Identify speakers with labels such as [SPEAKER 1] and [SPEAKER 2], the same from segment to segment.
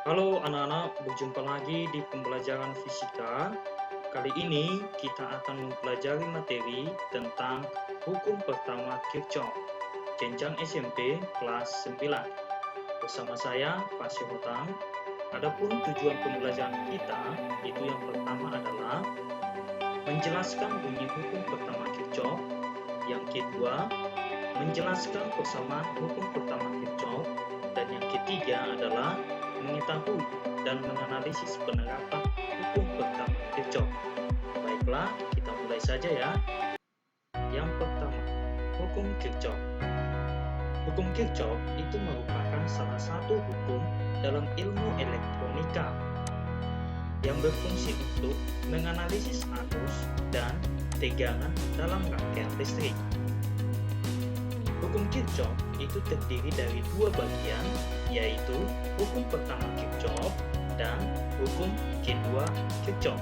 [SPEAKER 1] Halo anak-anak, berjumpa lagi di pembelajaran fisika. Kali ini kita akan mempelajari materi tentang hukum pertama Kirchhoff, jenjang SMP kelas 9. Bersama saya, Pak Syihotang. Adapun tujuan pembelajaran kita, itu yang pertama adalah menjelaskan bunyi hukum pertama Kirchhoff, yang kedua, menjelaskan persamaan hukum pertama Kirchhoff, dan yang ketiga adalah mengetahui dan menganalisis penerapan hukum pertama Kirchhoff. Baiklah, kita mulai saja ya. Yang pertama, hukum Kirchhoff. Hukum Kirchhoff itu merupakan salah satu hukum dalam ilmu elektronika yang berfungsi untuk menganalisis arus dan tegangan dalam rangkaian listrik. Hukum Kirchhoff itu terdiri dari dua bagian, yaitu hukum pertama Kirchhoff dan hukum kedua Kirchhoff.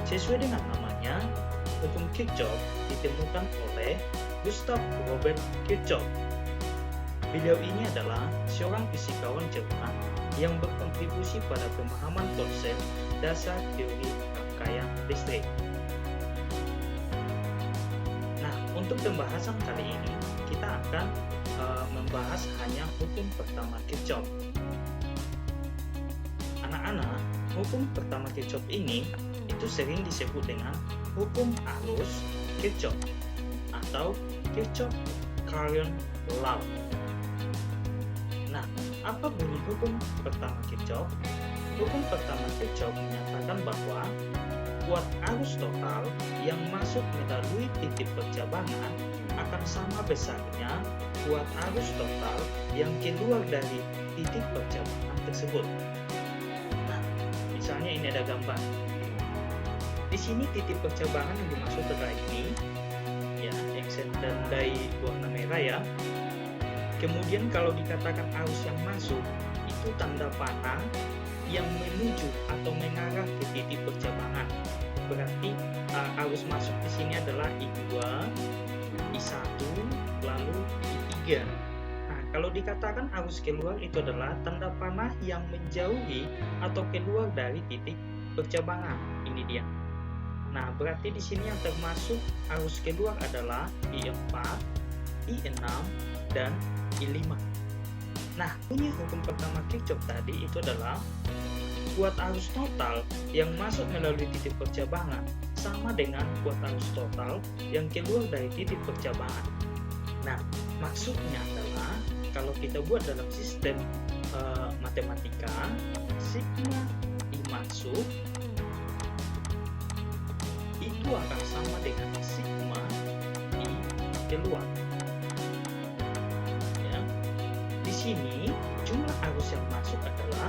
[SPEAKER 1] Sesuai dengan namanya, hukum Kirchhoff ditemukan oleh Gustav Robert Kirchhoff. Beliau ini adalah seorang fisikawan Jerman yang berkontribusi pada pemahaman konsep dasar teori rangkaian listrik. Untuk pembahasan kali ini, kita akan membahas hanya hukum pertama Kirchhoff. Anak-anak, hukum pertama Kirchhoff ini itu sering disebut dengan hukum arus Kirchhoff atau Kirchhoff Current Law. Nah, apa bunyi hukum pertama Kirchhoff? Hukum pertama Kirchhoff menyatakan bahwa kuat arus total yang masuk melalui titik percabangan akan sama besarnya kuat arus total yang keluar dari titik percabangan tersebut. Nah, misalnya ini ada gambar. Di sini titik percabangan yang dimaksud adalah ini, ya, yang saya tandai warna merah ya. Kemudian kalau dikatakan arus yang masuk, itu tanda panah yang menuju atau mengarah ke titik percabangan. Berarti arus masuk di sini adalah I2, I1, lalu I3. Nah, kalau dikatakan arus keluar itu adalah tanda panah yang menjauhi atau keluar dari titik percabangan. Ini dia. Nah, berarti di sini yang termasuk arus keluar adalah I4, I6, dan I5. Nah, bunyi hukum pertama Kirchhoff tadi itu adalah kuat arus total yang masuk melalui titik percabangan sama dengan kuat arus total yang keluar dari titik percabangan. Nah, maksudnya adalah kalau kita buat dalam sistem matematika, sigma I masuk itu akan sama dengan sigma I keluar. Ya. Di sini jumlah arus yang masuk adalah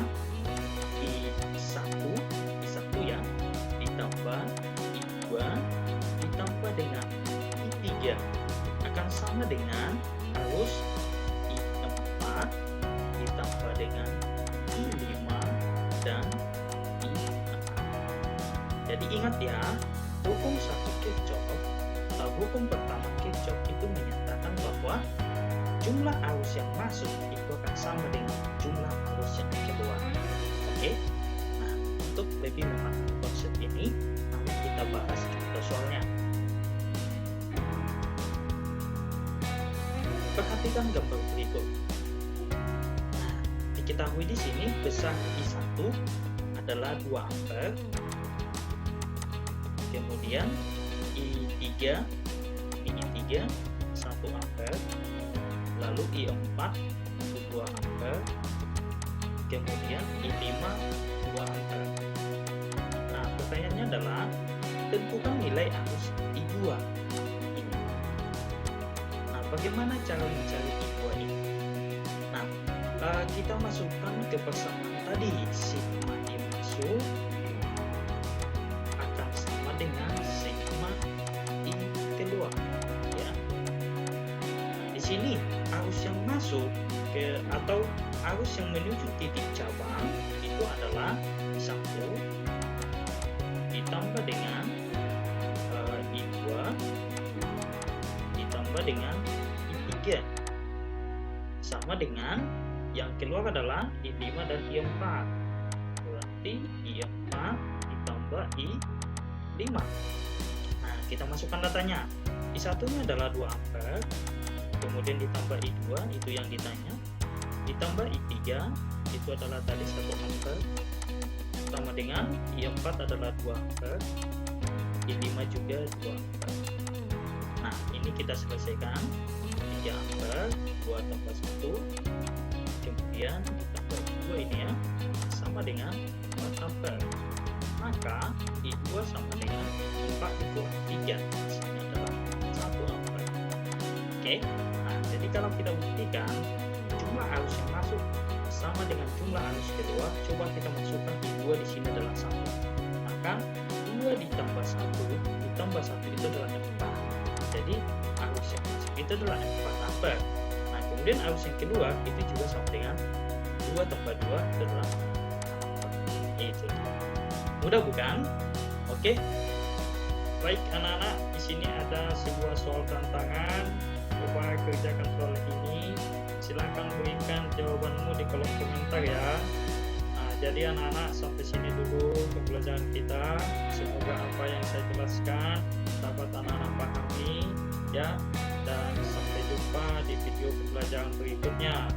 [SPEAKER 1] I1 ya, ditambah I2 ditambah dengan I3 akan sama dengan arus I4 ditambah dengan I5 dan I6. Jadi ingat ya, hukum satu Kirchhoff atau hukum pertama Kirchhoff itu menyatakan bahwa jumlah arus yang masuk itu akan sama dengan jumlah arus yang keluar. Oke? Nah, untuk lebih memahami konsep ini, mari kita bahas contoh soalnya. Perhatikan gambar berikut. Nah, diketahui di sini besar I1 adalah 2 ampere. Kemudian I3 1 ampere. Lalu I4 2 ampere. Kemudian I5 2 ampere. Nah, pertanyaannya adalah tentukan nilai arus I2 ini. Nah, bagaimana cara mencari I2 ini? Nah, kita masukkan ke persamaan tadi, sigma I masuk akan sama dengan sigma I keluar, ya. Nah, di sini arus yang masuk atau arus yang menuju titik cabang itu adalah 1 ditambah dengan I2 ditambah dengan I3 sama dengan Yang keluar adalah I5 dan I4. Berarti I4 ditambah I5. Nah, kita masukkan datanya. I1-nya adalah 2 ampere, kemudian ditambah I2, itu yang ditanya, ditambah I3, itu adalah tadi 1 ampere, sama dengan I4 adalah 2 ampere, I5 juga 2 ampere. Nah, ini kita selesaikan. 3 ampere, 2 tambah 1, kemudian ditambah I2 ini ya, sama dengan 4 ampere. Maka I2 sama dengan 4 dikurangi 3, hasilnya adalah 1 ampere. Oke, nah jadi kalau kita buktikan jumlah arus yang masuk sama dengan jumlah arus keluar, coba kita masukkan I2 di sini adalah 1. Maka 2 ditambah 1 ditambah 1 itu adalah 4. Jadi arus yang masuk itu adalah 4 ampere. Nah, kemudian arus yang keluar itu juga sama dengan 2 tambah 2 itu adalah 4 ampere. Itu. Mudah bukan? Oke. Baik anak-anak, di sini ada sebuah soal tantangan. Coba kerjakan soal ini. Silahkan berikan jawabanmu di kolom komentar ya. Nah, jadi anak-anak sampai sini dulu pembelajaran kita. Semoga apa yang saya jelaskan dapat anak-anak pahami ya. Dan sampai jumpa di video pembelajaran berikutnya.